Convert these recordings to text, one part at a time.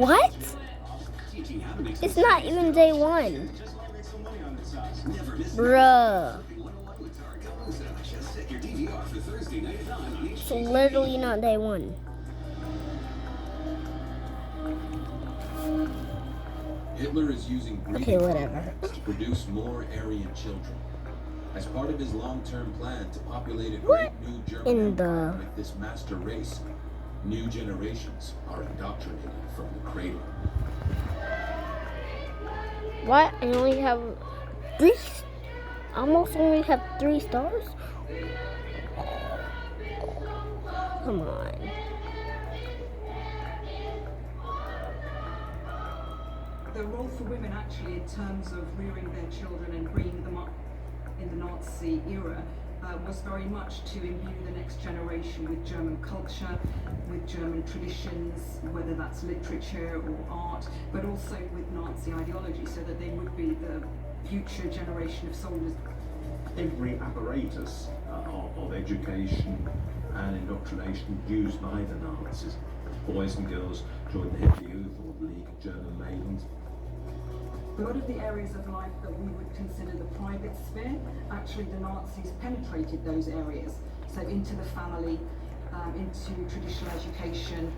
What? It's not even day one. Bruh. It's literally not day one. Hitler is using breeding programs to produce more Aryan children. As part of his long-term plan to populate a great new German empire with this master race, new generations are indoctrinated from the cradle. What? I only have three. Almost only have 3 stars. Come on. The role for women actually in terms of rearing their children and bringing them up in the Nazi era was very much to imbue the next generation with German culture, with German traditions, whether that's literature or art, but also with Nazi ideology, so that they would be the future generation of soldiers. Every apparatus of education and indoctrination used by the Nazis. Boys and girls joined the Hitler Youth or the League of German Maidens. A lot of the areas of life that we would consider the private sphere, actually the Nazis penetrated those areas. So into the family, into traditional education.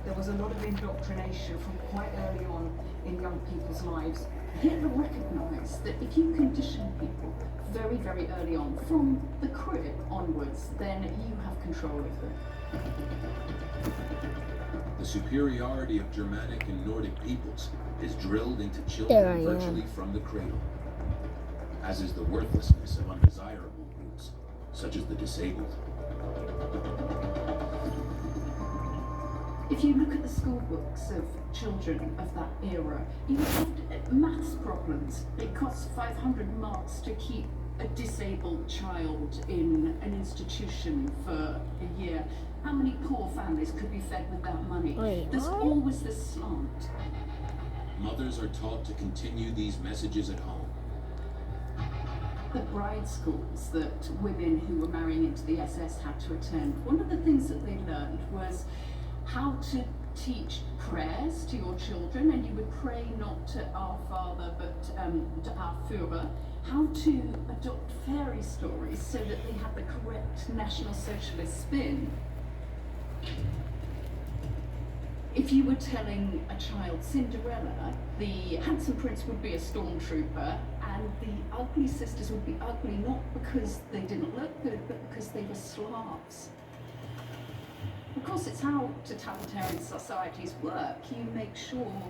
There was a lot of indoctrination from quite early on in young people's lives. Hitler recognised that if you condition people very, very early on, from the crib onwards, then you have control of them. The superiority of Germanic and Nordic peoples is drilled into children virtually from the cradle, as is the worthlessness of undesirable groups, such as the disabled. If you look at the school books of children of that era, you have maths problems. It costs 500 marks to keep a disabled child in an institution for a year. How many poor families could be fed with that money? There's always this slant. Mothers are taught to continue these messages at home. The bride schools that women who were marrying into the SS had to attend, one of the things that they learned was how to teach prayers to your children, and you would pray not to Our Father but to Our Führer, how to adopt fairy stories so that they had the correct National Socialist spin. If you were telling a child Cinderella, the handsome prince would be a stormtrooper and the ugly sisters would be ugly not because they didn't look good but because they were Slavs. Of course, it's how totalitarian societies work. You make sure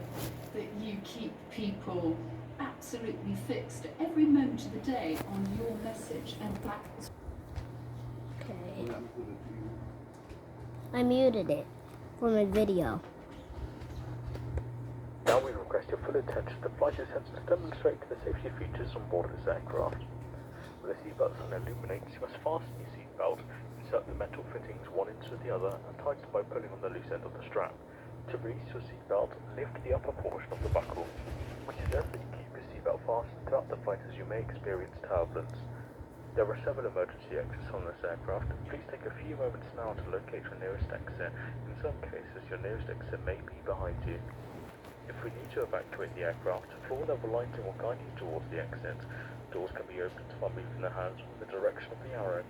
that you keep people absolutely fixed at every moment of the day on your message, and that's... Okay. I muted it for my video. Now we request your full attention to flight attendants to demonstrate the safety features on board this aircraft. With the seatbelt sign illuminates, you must fasten your seatbelt, insert the metal fittings one into the other, and tighten by pulling on the loose end of the strap. To release your seatbelt, lift the upper portion of the buckle. We suggest that you keep your seatbelt fastened throughout the flight as you may experience turbulence. There are several emergency exits on this aircraft. Please take a few moments now to locate your nearest exit. In some cases, your nearest exit may be behind you. If we need to evacuate the aircraft, floor level lighting will guide you towards the exit. Doors can be opened by moving the hands from the direction of the arrow.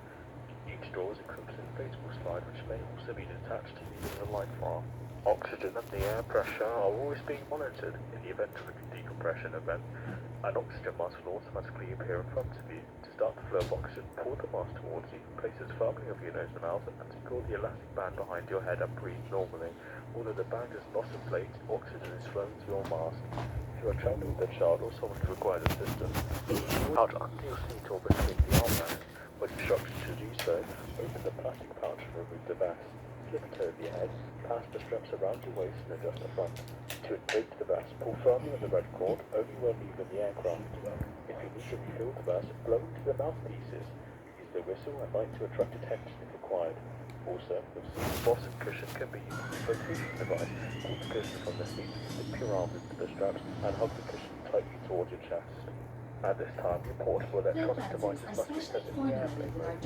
Each door is equipped with an inflatable slide which may also be detached using the light bar. Oxygen and the air pressure are always being monitored. In the event of a decompression event, an oxygen mask will automatically appear in front of you. To start the flow of oxygen, pull the mask towards you, place it firmly over your nose and mouth, and secure the elastic band behind your head and breathe normally. Although the band is not inflated, oxygen is flowing to your mask. If you are traveling with a child or someone who requires assistance, out under your seat or between the armrests. When instructed to do so, open the plastic pouch and remove the vest. Slip it over your head, pass the straps around your waist and adjust the front. To inflate the vest, pull firmly on the red cord, only when leaving the aircraft. If you need to refill the vest, blow into the mouthpieces. Use the whistle and light to attract attention if required. Also, the seat boss and cushion can be used as a flotation device. Pull the cushion from the seat, slip your arm into the straps, and hug the cushion tightly towards your chest. At this time, your portable electronic devices must be set in the airplane mode.